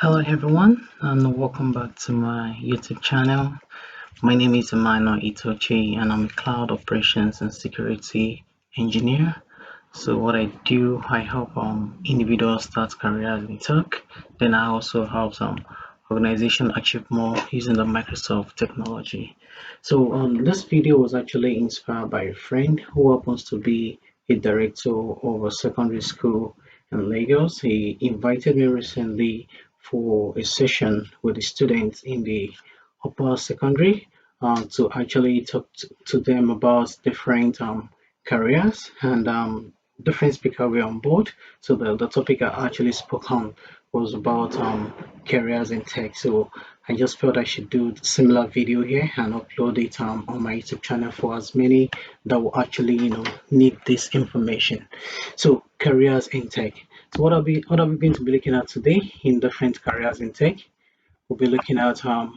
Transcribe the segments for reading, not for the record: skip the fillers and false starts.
Hello everyone and welcome back to my YouTube channel. My name is Emmanuel Itoche and I'm a cloud operations and security engineer. So what I do, I help individuals start careers in tech. Then I also help some organization achieve more using the Microsoft technology. So this video was actually inspired by a friend who happens to be a director of a secondary school in Lagos. He invited me recently for a session with the students in the upper secondary to actually talk to them about different careers and different speakers were on board. So the topic I actually spoke on was about careers in tech. So I just felt I should do a similar video here and upload it on my YouTube channel for as many that will actually need this information. So careers in tech. So what are we going to be looking at today in different careers in tech? We'll be looking at our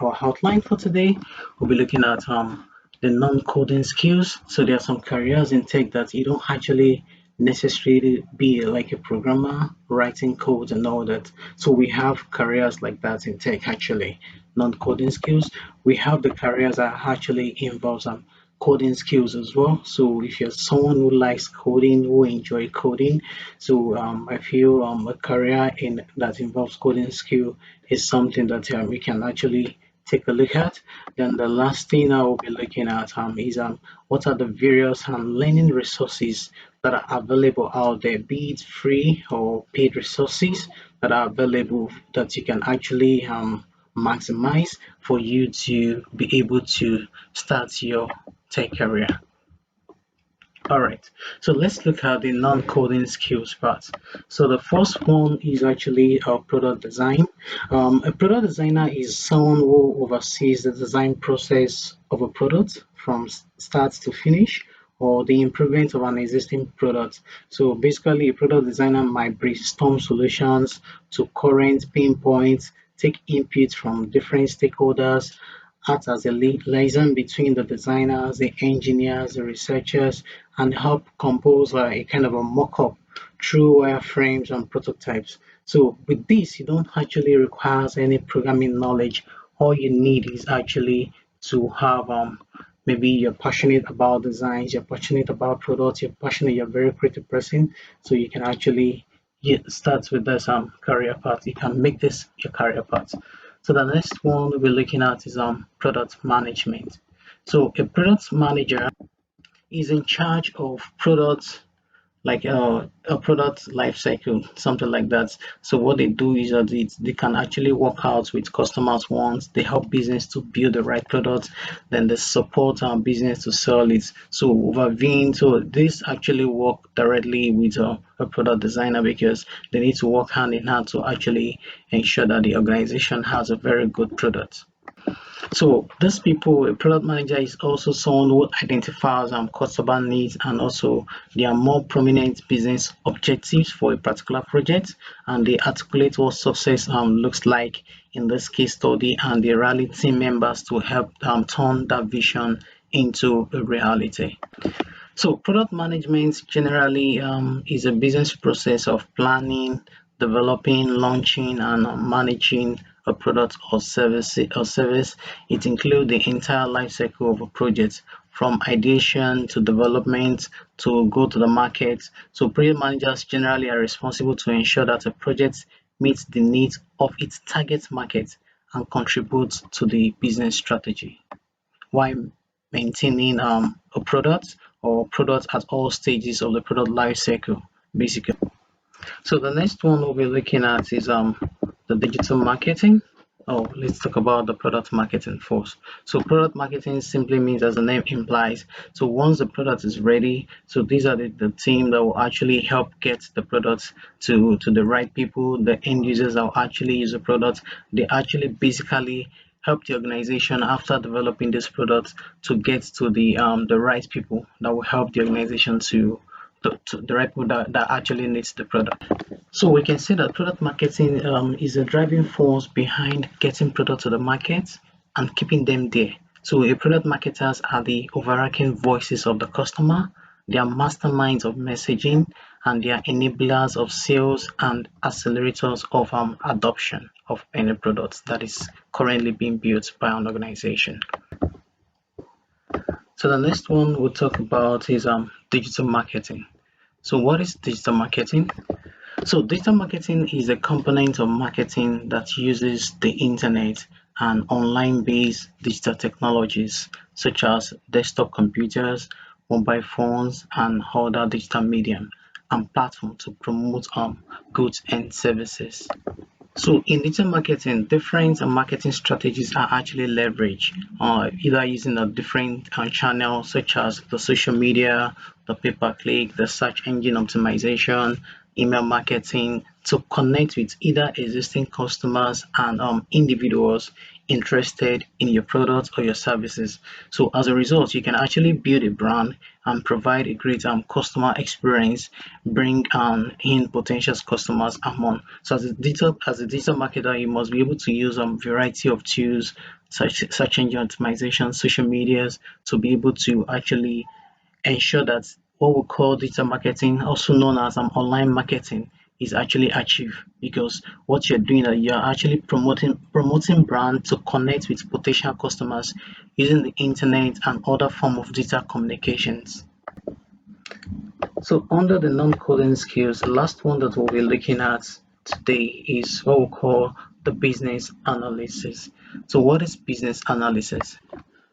outline for today. We'll be looking at the non-coding skills. So there are some careers in tech that you don't actually necessarily be like a programmer, writing code and all that. So we have careers like that in tech actually, non-coding skills. We have the careers that actually involves coding skills as well. So if you're someone who likes coding, who enjoy coding, so I feel a career in that involves coding skill is something that we can actually take a look at. Then the last thing I will be looking at is what are the various learning resources that are available out there, be it free or paid resources that are available that you can actually maximize for you to be able to start your tech career. All right, so let's look at the non-coding skills part. So the first one is actually product design. A product designer is someone who oversees the design process of a product from start to finish or the improvement of an existing product. So basically, a product designer might brainstorm solutions to current pain points, take input from different stakeholders, act as a liaison between the designers, the engineers, the researchers, and help compose a kind of a mock-up through wireframes and prototypes. So with this, you don't actually require any programming knowledge. All you need is actually to have maybe you're passionate about designs, you're passionate about products, you're a very creative person, so you can actually start with this career path. You can make this your career path. So the next one we'll be looking at is product management. So a product manager is in charge of products like a product life cycle, something like that. So what they do is that they can actually work out with customers once, they help business to build the right product, then they support our business to sell it. So overviewing, so this actually work directly with a product designer because they need to work hand in hand to actually ensure that the organization has a very good product. So these people, a product manager is also someone who identifies customer needs and also their more prominent business objectives for a particular project, and they articulate what success looks like in this case study, and they rally team members to help turn that vision into a reality. So product management generally is a business process of planning, developing, launching, and managing a product or service. It includes the entire life cycle of a project, from ideation to development to go to the market. So project managers generally are responsible to ensure that a project meets the needs of its target market and contributes to the business strategy while maintaining a product or products at all stages of the product life cycle, basically. So the next one we'll be looking at is the digital marketing. Oh, let's talk about the product marketing first. So product marketing simply means, as the name implies, so once the product is ready, so these are the team that will actually help get the product to the right people, the end users that will actually use the product. They actually basically help the organization after developing this product to get to the right people that will help the organization to the right people that actually needs the product. So we can say that product marketing is a driving force behind getting products to the market and keeping them there. So a product marketers are the overarching voices of the customer. They are masterminds of messaging, and they are enablers of sales and accelerators of adoption of any product that is currently being built by an organization. So the next one we'll talk about is digital marketing. So what is digital marketing? So digital marketing is a component of marketing that uses the internet and online-based digital technologies such as desktop computers, mobile phones, and other digital medium and platforms to promote goods and services. So in digital marketing, different marketing strategies are actually leveraged, either using a different channel such as the social media, the pay-per-click, the search engine optimization, email marketing to connect with either existing customers and individuals interested in your products or your services. So as a result, you can actually build a brand and provide a great customer experience, bring in potential customers among. So as a digital marketer, you must be able to use variety of tools such search engine optimization, social medias to be able to actually ensure that what we call digital marketing, also known as online marketing, is actually achieved, because what you're doing is you're actually promoting brand to connect with potential customers using the internet and other form of digital communications. So under the non-coding skills, the last one that we'll be looking at today is what we call the business analysis. So what is business analysis?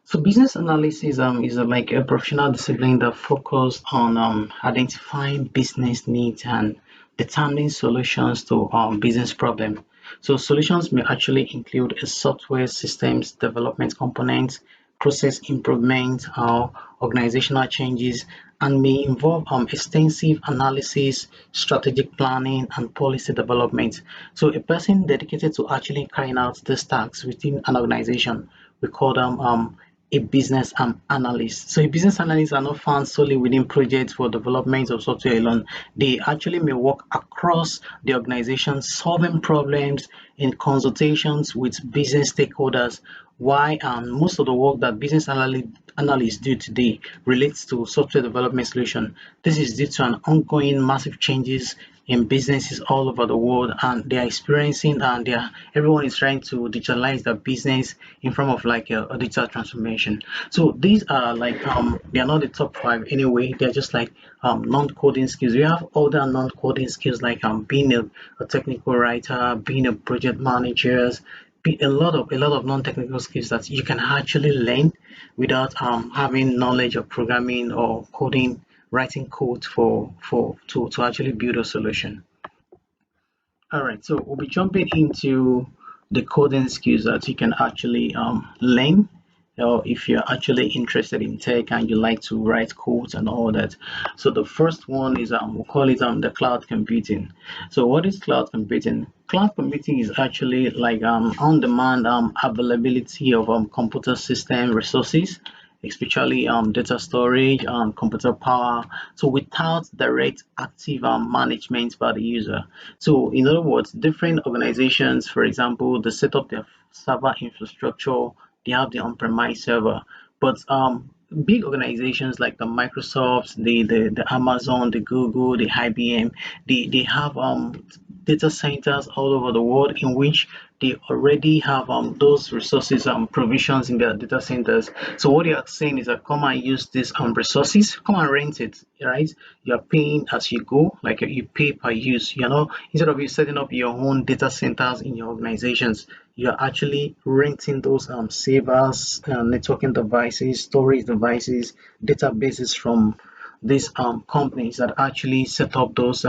So business analysis is like a professional discipline that focuses on identifying business needs and determining solutions to business problem. So solutions may actually include a software systems development component, process improvement, or organizational changes, and may involve extensive analysis, strategic planning, and policy development. So a person dedicated to actually carrying out these tasks within an organization, we call them a business analyst. So a business analyst are not found solely within projects for development of software alone. They actually may work across the organization, solving problems in consultations with business stakeholders. Why most of the work that analysts do today relates to software development solution. This is due to an ongoing massive changes in businesses all over the world, and they are experiencing and everyone is trying to digitalize their business in front of like a digital transformation. So these are like they are not the top five anyway, they're just like non-coding skills. We have other non-coding skills like being a technical writer, being a project manager, be a lot of non-technical skills that you can actually learn without having knowledge of programming or coding, writing code to actually build a solution. All right, so we'll be jumping into the coding skills that you can actually learn, or if you're actually interested in tech and you like to write codes and all that. So the first one is we'll call it the cloud computing. So what is cloud computing? Cloud computing is actually like on-demand availability of computer system resources, especially data storage, computer power, so without direct active management by the user. So in other words, different organizations, for example, they set up their server infrastructure, they have the on-premise server, but big organizations like the Microsoft, the Amazon, the Google, the IBM, they have data centers all over the world in which they already have those resources provisions in their data centers. So what they are saying is that come and use these resources, come and rent it, right? You are paying as you go, like you pay per use. Instead of you setting up your own data centers in your organizations, you are actually renting those servers, networking devices, storage devices, databases from these companies that actually set up those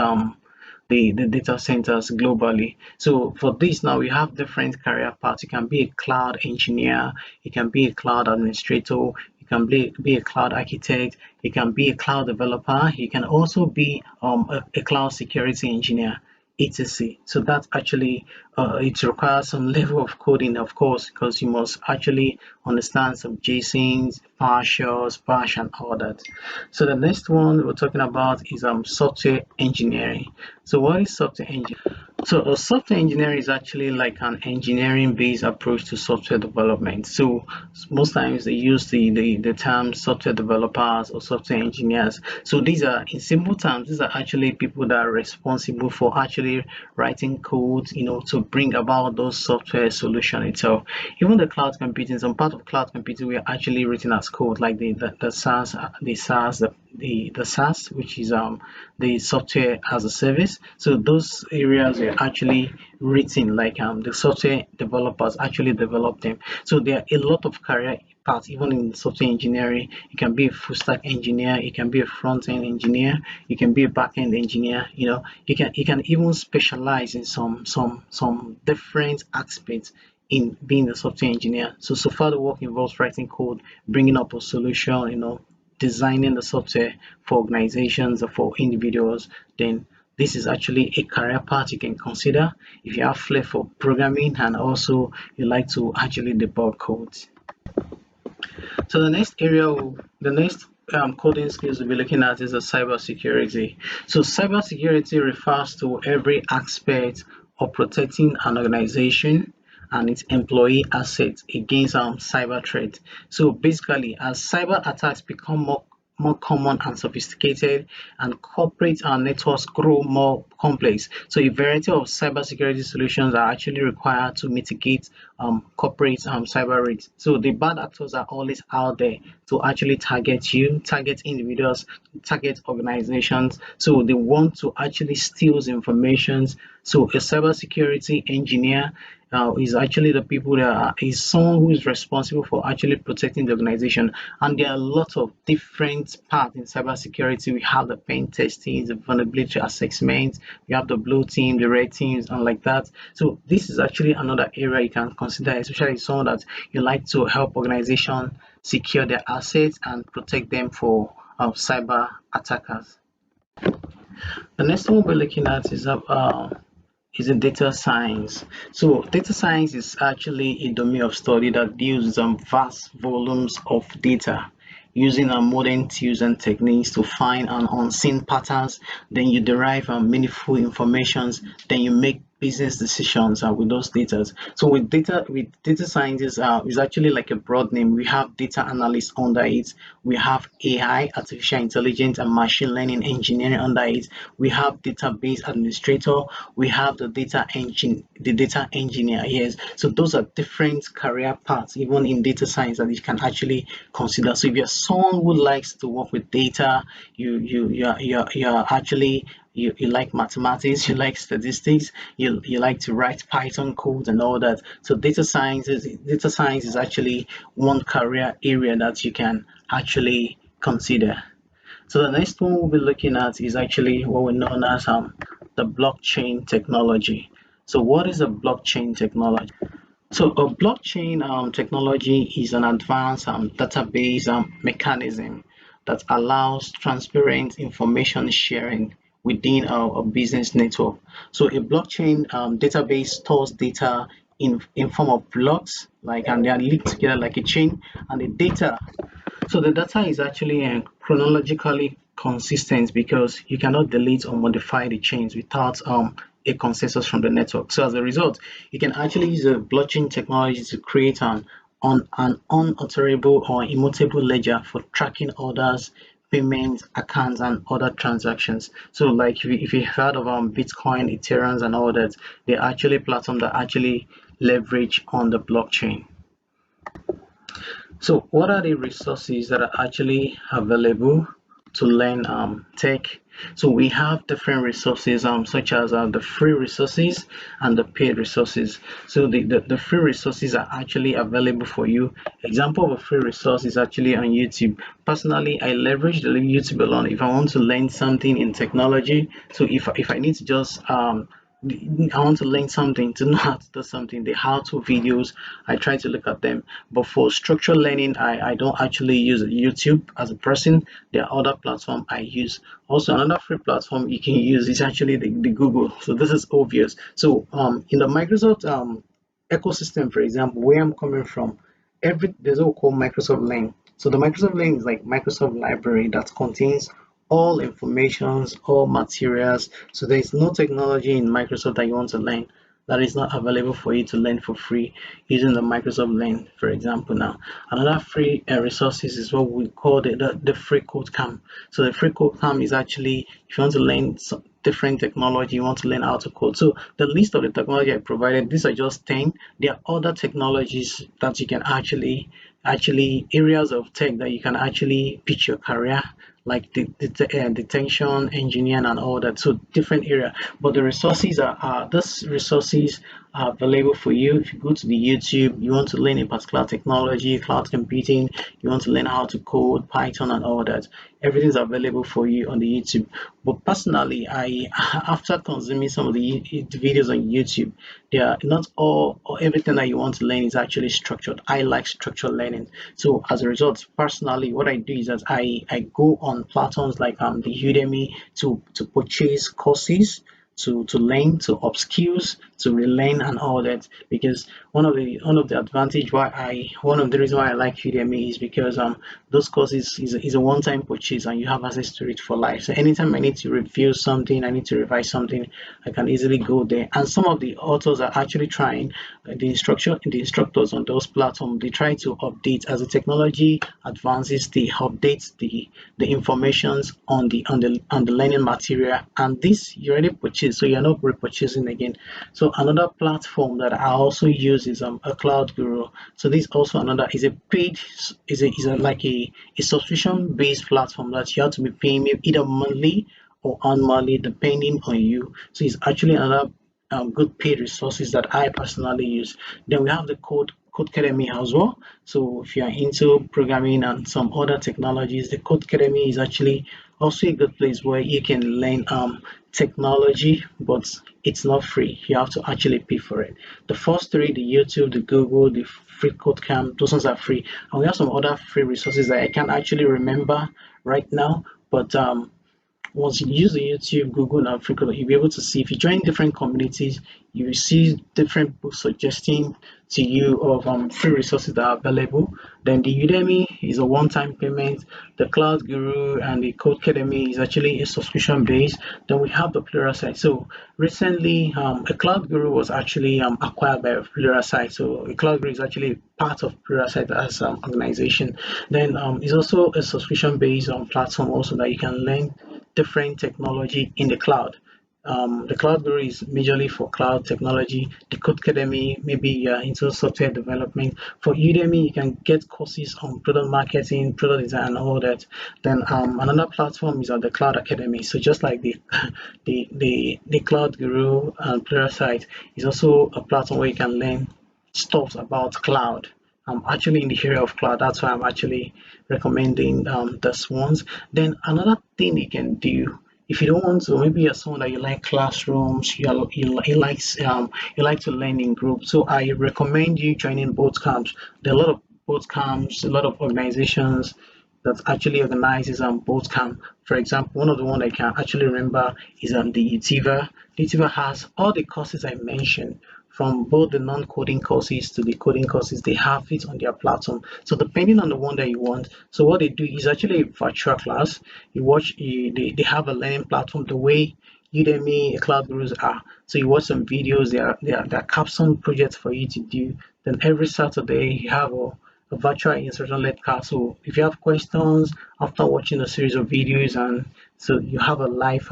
the data centers globally. So for this now we have different career paths. You can be a cloud engineer, you can be a cloud administrator, you can be a cloud architect, you can be a cloud developer, you can also be a cloud security engineer, etc. So that actually it requires some level of coding, of course, because you must actually understand some JSONs, PowerShells, Bash, and all that. So the next one we're talking about is software engineering. So what is software engineering? So a software engineer is actually like an engineering-based approach to software development. So most times they use the term software developers or software engineers. So these are, in simple terms, these are actually people that are responsible for actually writing code, to bring about those software solution itself. Even the cloud computing, some part of cloud computing, we are actually written as code, like the SaaS, the SaaS, which is the software as a service. So those areas are actually written, like the software developers actually develop them. So there are a lot of career paths even in software engineering. You can be a full stack engineer, you can be a front end engineer, you can be a back end engineer. You can even specialize in some different aspects in being a software engineer. So far the work involves writing code, bringing up a solution, designing the software for organizations or for individuals. Then this is actually a career path you can consider if you have flair for programming and also you like to actually debug codes. So the next coding skills we'll be looking at is the cybersecurity. So cybersecurity refers to every aspect of protecting an organization and its employee assets against cyber threat. So basically, as cyber attacks become more common and sophisticated, and corporate and networks grow more complex. So a variety of cybersecurity solutions are actually required to mitigate corporate cyber risks. So the bad actors are always out there to actually target you, target individuals, target organizations. So they want to actually steal information. So a cybersecurity engineer is actually the people that is someone who is responsible for actually protecting the organization. And there are a lot of different parts in cybersecurity. We have the pen testing, the vulnerability assessment, we have the blue team, the red teams, and like that. So this is actually another area you can consider, especially someone that you like to help organization secure their assets and protect them for cyber attackers. The next one we're looking at is in data science. So data science is actually a domain of study that deals with vast volumes of data using modern tools and techniques to find unseen patterns. Then you derive meaningful informations. Then you make business decisions with those data. So with data scientists, is actually like a broad name. We have data analysts under it. We have AI, artificial intelligence, and machine learning engineering under it. We have database administrator. We have the data engineer. Yes, so those are different career paths, even in data science, that you can actually consider. So if you're someone who likes to work with data, you're actually you like mathematics, you like statistics, you like to write Python code and all that. So data science is actually one career area that you can actually consider. So the next one we'll be looking at is actually what we know as the blockchain technology. So what is a blockchain technology? So a blockchain technology is an advanced database mechanism that allows transparent information sharing within a business network. So a blockchain database stores data in form of blocks, like, and they are linked together like a chain, and the data, so the data is actually chronologically consistent because you cannot delete or modify the chains without a consensus from the network. So as a result, you can actually use the blockchain technology to create an unalterable or immutable ledger for tracking orders, payments, accounts, and other transactions. So like if you heard of Bitcoin, Ethereum, and all that, they're actually platforms that actually leverage on the blockchain. So what are the resources that are actually available to learn tech? So we have different resources such as the free resources and the paid resources. So the free resources are actually available for you. Example of a free resource is actually on YouTube. Personally, I leverage the YouTube alone if I want to learn something in technology. So if I need to just I want to learn something, to know how to do something, the how-to videos, I try to look at them. But for structured learning, I don't actually use YouTube as a person. There are other platforms I use. Also, another free platform you can use is actually the Google. So this is obvious. So in the Microsoft ecosystem, for example, where I'm coming from, there's what we call Microsoft Learn. So the Microsoft Learn is like Microsoft library that contains all informations, all materials. So there is no technology in Microsoft that you want to learn that is not available for you to learn for free using the Microsoft Learn, for example. Now, another free resources is what we call the free code camp. So the free code camp is actually if you want to learn some different technology, you want to learn how to code. So the list of the technology I provided, these are just 10. There are other technologies that you can actually areas of tech that you can actually pitch your career like detection engineering and all that, so different area, but the resources are these resources are available for you. If you go to the YouTube, you want to learn a particular technology, cloud computing, you want to learn how to code Python and all that, everything's available for you on the YouTube. But personally, I after consuming some of the videos on YouTube, they are not all or everything that you want to learn is actually structured. I like structured learning. So as a result, personally, what I do is that I go on platforms like the Udemy to purchase courses to learn, to upskills, to relearn and all that. Because one of the reasons why I like Udemy is because those courses is a one-time purchase and you have access to it for life. So anytime I need to review something, I need to revise something, I can easily go there. And some of the authors are actually trying the instructors on those platforms, they try to update as the technology advances, they update the informations on the learning material, and this you already purchased, so you're not repurchasing again. So another platform that I also use is a cloud guru. So this also another is a paid is a like a subscription based platform that you have to be paying maybe either monthly or annually depending on you. So it's actually another good paid resources that I personally use. Then we have the Code Academy as well. So if you are into programming and some other technologies, the Code Academy is actually also a good place where you can learn technology, but it's not free. You have to actually pay for it. The first three, the YouTube, the Google, the free code camp, those ones are free. And we have some other free resources that I can't actually remember right now, but once you use the YouTube, Google, and Africa, you'll be able to see if you join different communities, you will see different books suggesting to you of free resources that are available. Then the Udemy is a one-time payment. The Cloud Guru and the Code Academy is actually a subscription base. Then we have the Pluralsight. So recently, a Cloud Guru was actually acquired by Pluralsight. So a Cloud Guru is actually part of Pluralsight as an organization. Then it's also a subscription-based platform also that you can learn different technology in the cloud. The Cloud Guru is majorly for cloud technology. The Code Academy, maybe you're into software development. For Udemy, you can get courses on product marketing, product design, and all that. Then another platform is the Cloud Academy. So just like the the Cloud Guru and Pluralsight is also a platform where you can learn stuff about cloud. I'm actually in the area of cloud. That's why I'm actually recommending this ones. Then another thing you can do if you don't want to, maybe you're someone that you like classrooms, you like to learn in groups. So I recommend you joining boot camps. There are a lot of boot camps, a lot of organizations that actually organizes boot camp. For example, one of the one I can actually remember is the Utiva. The Utiva has all the courses I mentioned from both the non-coding courses to the coding courses, they have it on their platform. So depending on the one that you want, so what they do is actually a virtual class. They have a learning platform the way Udemy, Cloud Gurus are. So you watch some videos, there are capstone projects for you to do. Then every Saturday you have a virtual instruction-led class. So if you have questions after watching a series of videos, and so you have a live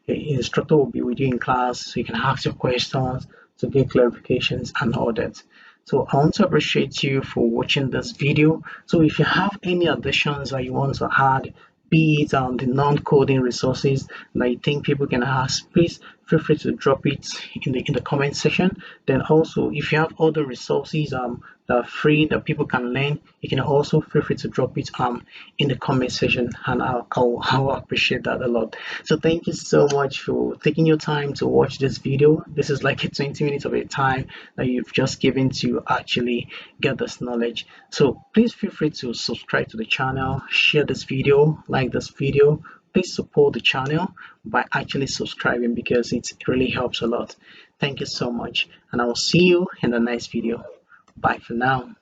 the instructor will be with you in class, so you can ask your questions to get clarifications and all that. So I want to appreciate you for watching this video. So if you have any additions that you want to add, be it the non-coding resources that you think people can ask, please feel free to drop it in the comment section. Then also, if you have other resources that are free that people can learn, you can also feel free to drop it in the comment section, and I'll appreciate that a lot. So thank you so much for taking your time to watch this video. This is like a 20 minutes of your time that you've just given to actually get this knowledge. So please feel free to subscribe to the channel, share this video, like this video. Please support the channel by actually subscribing because it really helps a lot. Thank you so much, and I will see you in the next video. Bye for now.